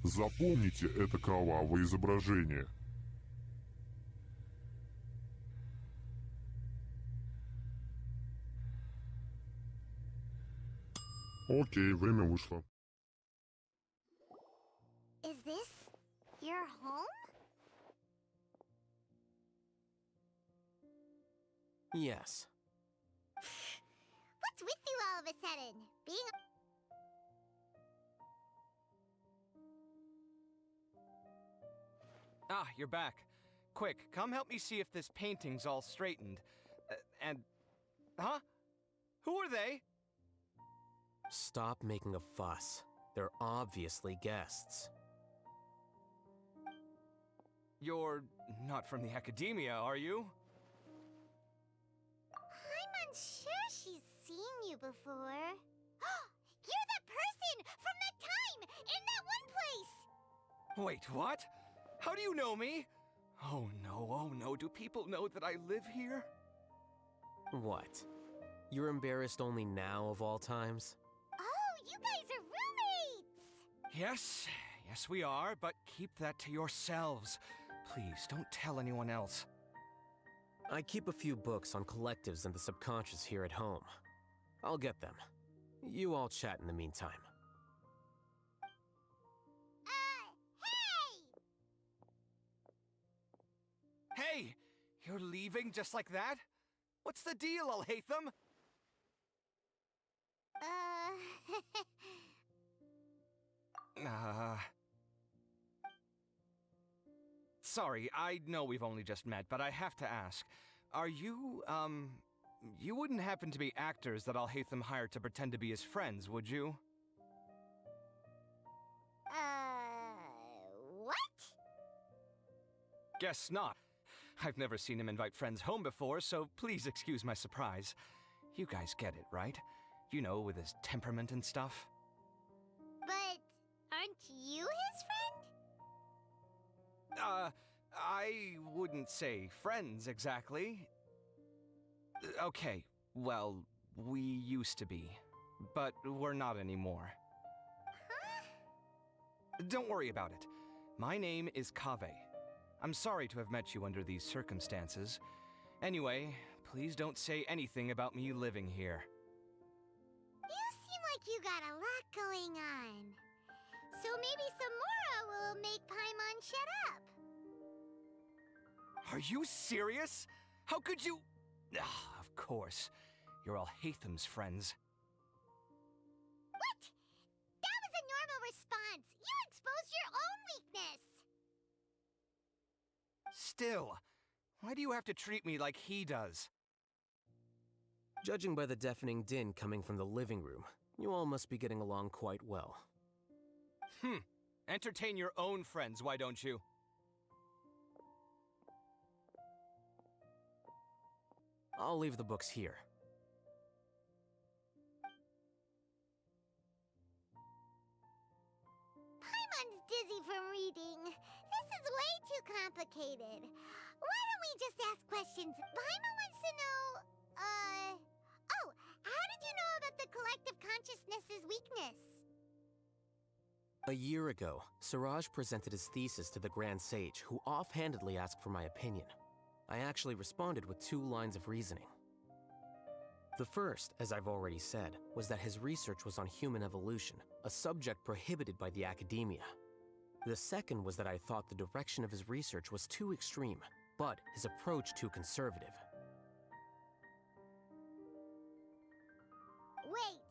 Запомните это кровавое изображение. Окей, время вышло. Is this your home? Yes. What's with you all of a sudden? Being Ah, you're back. Quick, come help me see if this painting's all straightened. And... Huh? Who are they? Stop making a fuss. They're obviously guests. You're not from the academia, are you? I'm unsure she's seen you before. You're the person from that time in that one place! Wait, what? How do you know me? Oh no, do people know that I live here? What? You're embarrassed only now of all times? Oh, you guys are roommates! Yes, we are, but keep that to yourselves. Please, don't tell anyone else. I keep a few books on collectives and the subconscious here at home. I'll get them. You all chat in the meantime. Hey! Hey! You're leaving just like that? What's the deal, Al-Hайтам? Sorry, I know we've only just met, but I have to ask. Are you, you wouldn't happen to be actors that Al-Hайтам hired to pretend to be his friends, would you? What? Guess not. I've never seen him invite friends home before, so please excuse my surprise. You guys get it, right? You know, with his temperament and stuff. But aren't you his friend? I wouldn't say friends exactly. Okay, well, we used to be, but we're not anymore. Huh? Don't worry about it. My name is Kaveh. I'm sorry to have met you under these circumstances. Anyway, please don't say anything about me living here. You seem like you got a lot going on. So maybe Samora will make Paimon shut up. Are you serious? How could you... Ah, of course. You're Al-Haytham's friends. What? That was a normal response. You exposed your own weakness. Still, why do you have to treat me like he does? Judging by the deafening din coming from the living room, you all must be getting along quite well. Entertain your own friends, why don't you? I'll leave the books here. Paimon's dizzy from reading. This is way too complicated. Why don't we just ask questions? Paimon wants to know, Oh, how did you know about the collective consciousness's weakness? A year ago, Siraj presented his thesis to the Grand Sage, who offhandedly asked for my opinion. I actually responded with 2 lines of reasoning. The first, as I've already said, was that his research was on human evolution, a subject prohibited by the academia. The second was that I thought the direction of his research was too extreme, but his approach too conservative. Wait,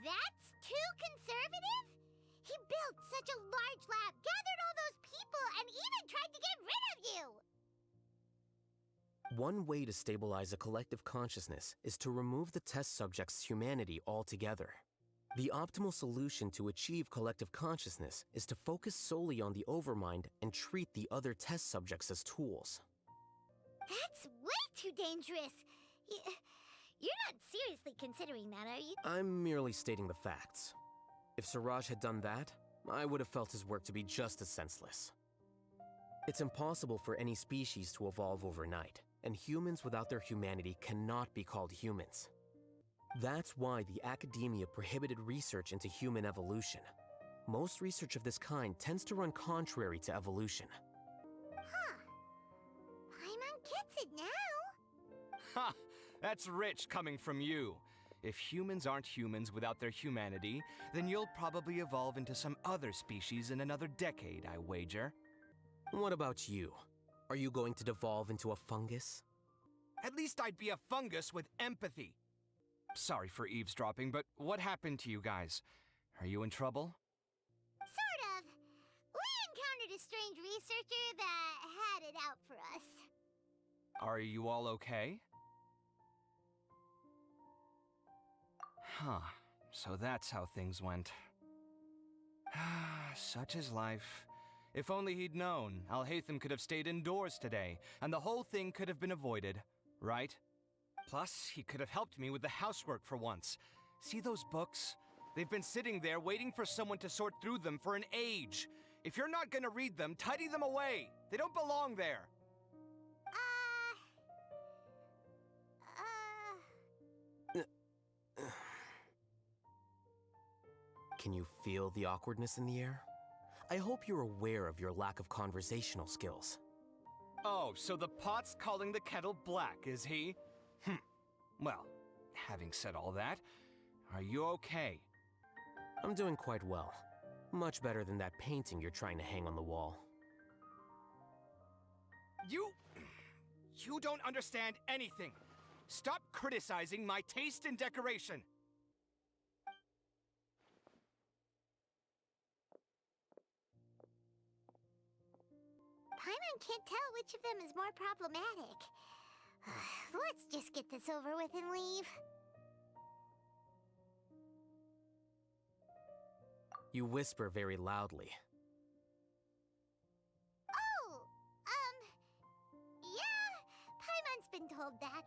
that's too conservative? He built such a large lab, gathered all those people, and even tried to get rid of you! One way to stabilize a collective consciousness is to remove the test subject's humanity altogether. The optimal solution to achieve collective consciousness is to focus solely on the overmind and treat the other test subjects as tools. That's way too dangerous! You're not seriously considering that, are you? I'm merely stating the facts. If Siraj had done that, I would have felt his work to be just as senseless. It's impossible for any species to evolve overnight, and humans without their humanity cannot be called humans. That's why the academia prohibited research into human evolution. most research of this kind tends to run contrary to evolution. Huh. Paimon gets it now. Ha! That's rich coming from you. If humans aren't humans without their humanity, then you'll probably evolve into some other species in another decade, I wager. What about you? Are you going to devolve into a fungus? At least I'd be a fungus with empathy. Sorry for eavesdropping, but what happened to you guys? Are you in trouble? Sort of. We encountered a strange researcher that had it out for us. Are you all okay? Huh. So that's how things went. Such is life. If only he'd known, Al-Hайтам could have stayed indoors today, and the whole thing could have been avoided, right? Plus, he could have helped me with the housework for once. See those books? They've been sitting there waiting for someone to sort through them for an age. If you're not gonna read them, tidy them away. They don't belong there. Can you feel the awkwardness in the air? I hope you're aware of your lack of conversational skills. Oh, so the pot's calling the kettle black, is he? Well, having said all that, are you okay? I'm doing quite well. Much better than that painting you're trying to hang on the wall. You don't understand anything. Stop criticizing my taste in decoration. Paimon can't tell which of them is more problematic. Let's just get this over with and leave. You whisper very loudly. Oh, yeah, Paimon's been told that.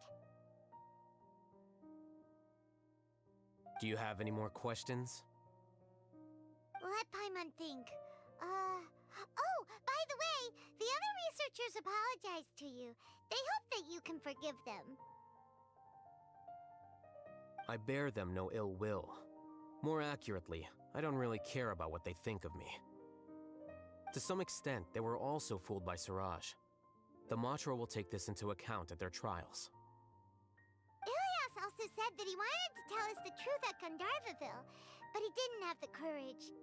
Do you have any more questions? Let Paimon think. Oh, by the way, the other researchers apologized to you. They hope that you can forgive them. I bear them no ill will. More accurately, I don't really care about what they think of me. To some extent, they were also fooled by Siraj. The Matra will take this into account at their trials. Ilias also said that he wanted to tell us the truth at Gandharvaville, but he didn't have the courage.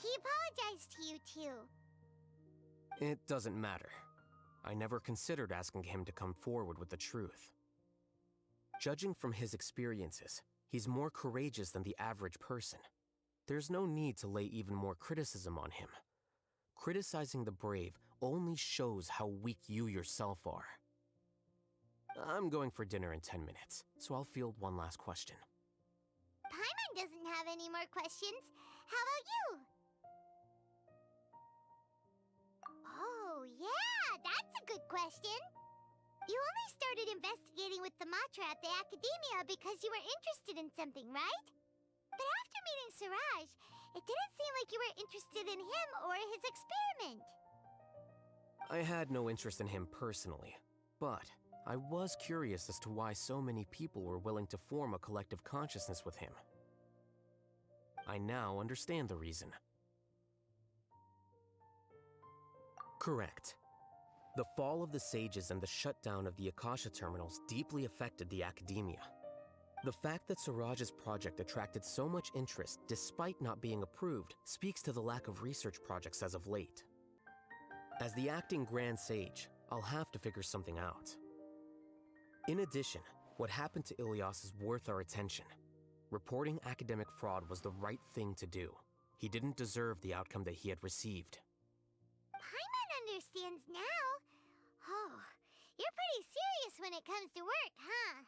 He apologized to you, too. It doesn't matter. I never considered asking him to come forward with the truth. Judging from his experiences, he's more courageous than the average person. There's no need to lay even more criticism on him. Criticizing the brave only shows how weak you yourself are. I'm going for dinner in 10 minutes, so I'll field one last question. Paimon doesn't have any more questions. How about you? Oh, yeah, that's a good question. You only started investigating with the Matra at the Academia because you were interested in something, right? But after meeting Siraj, it didn't seem like you were interested in him or his experiment. I had no interest in him personally, but I was curious as to why so many people were willing to form a collective consciousness with him. I now understand the reason. Correct. The fall of the sages and the shutdown of the Akasha terminals deeply affected the academia. The fact that Siraj's project attracted so much interest despite not being approved speaks to the lack of research projects as of late. As the acting Grand Sage, I'll have to figure something out. In addition, what happened to Ilias is worth our attention. Reporting academic fraud was the right thing to do. He didn't deserve the outcome that he had received. Paimon understands now. Oh, you're pretty serious when it comes to work, huh?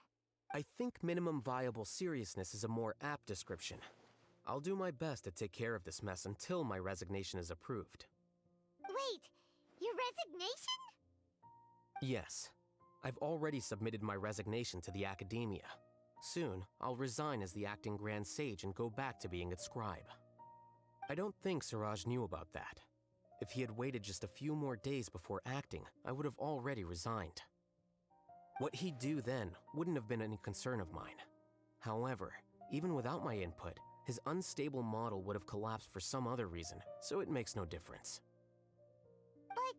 I think minimum viable seriousness is a more apt description. I'll do my best to take care of this mess until my resignation is approved. Wait, your resignation? Yes. I've already submitted my resignation to the academia. Soon, I'll resign as the acting Grand Sage and go back to being its scribe. I don't think Siraj knew about that. If he had waited just a few more days before acting, I would have already resigned. What he'd do then wouldn't have been any concern of mine. However, even without my input, His unstable model would have collapsed for some other reason, so it makes no difference. But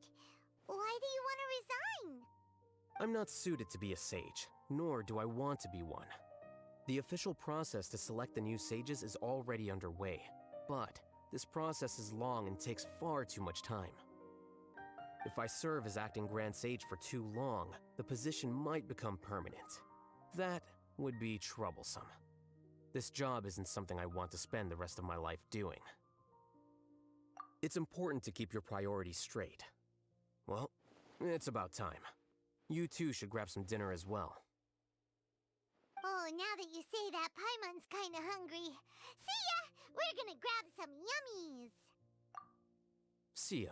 why do you want to resign? I'm not suited to be a sage, nor do I want to be one. The official process to select the new sages is already underway, but this process is long and takes far too much time. If I serve as acting Grand Sage for too long, the position might become permanent. That would be troublesome. This job isn't something I want to spend the rest of my life doing. It's important to keep your priorities straight. Well, it's about time. You too should grab some dinner as well. Oh, now that you say that, Paimon's kinda hungry. See ya! We're gonna grab some yummies! See ya.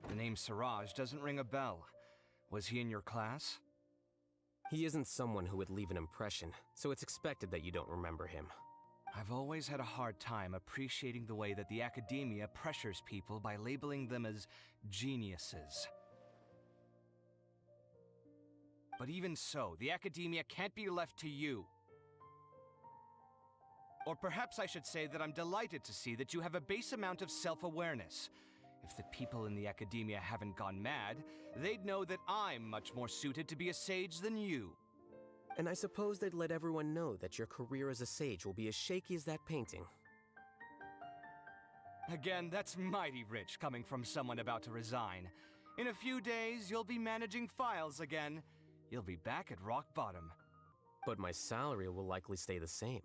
The name Siraj doesn't ring a bell. Was he in your class? He isn't someone who would leave an impression, so it's expected that you don't remember him. I've always had a hard time appreciating the way that the academia pressures people by labeling them as geniuses. But even so, the academia can't be left to you. Or perhaps I should say that I'm delighted to see that you have a base amount of self-awareness. If the people in the academia haven't gone mad, they'd know that I'm much more suited to be a sage than you. And I suppose they'd let everyone know that your career as a sage will be as shaky as that painting. Again, that's mighty rich coming from someone about to resign. In a few days, you'll be managing files again. You'll be back at rock bottom. But my salary will likely stay the same.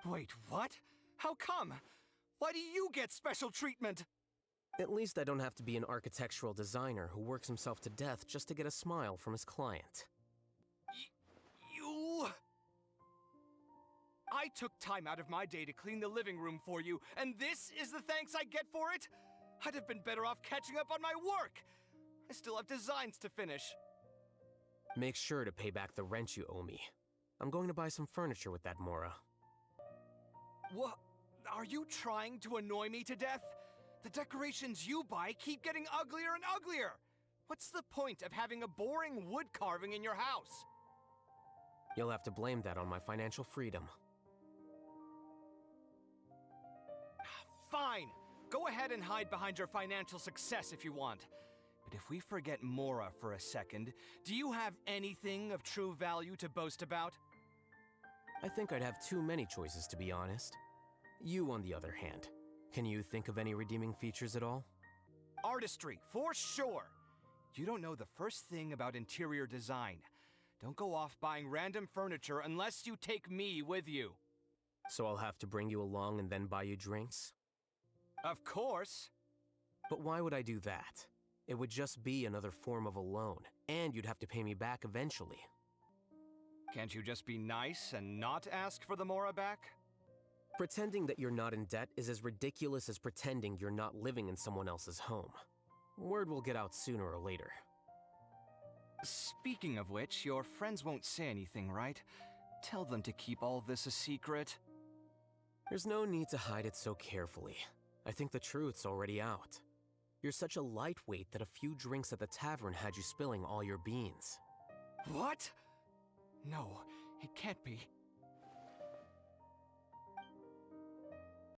Wait, what? How come? Why do you get special treatment? At least I don't have to be an architectural designer who works himself to death just to get a smile from his client. You... I took time out of my day to clean the living room for you, and this is the thanks I get for it? I'd have been better off catching up on my work. I still have designs to finish. Make sure to pay back the rent you owe me. I'm going to buy some furniture with that Mora. What? Are you trying to annoy me to death? The decorations you buy keep getting uglier and uglier. What's the point of having a boring wood carving in your house? You'll have to blame that on my financial freedom. Fine. Go ahead and hide behind your financial success if you want. But if we forget Mora for a second, do you have anything of true value to boast about? I think I'd have too many choices, to be honest. You, on the other hand, can you think of any redeeming features at all? Artistry, for sure. You don't know the first thing about interior design. Don't go off buying random furniture unless you take me with you. So I'll have to bring you along and then buy you drinks? Of course. But why would I do that? It would just be another form of a loan, and you'd have to pay me back eventually. Can't you just be nice and not ask for the Mora back? Pretending that you're not in debt is as ridiculous as pretending you're not living in someone else's home. Word will get out sooner or later. Speaking of which, your friends won't say anything, right? Tell them to keep all this a secret. There's no need to hide it so carefully. I think the truth's already out. You're such a lightweight that a few drinks at the tavern had you spilling all your beans. What? No, it can't be.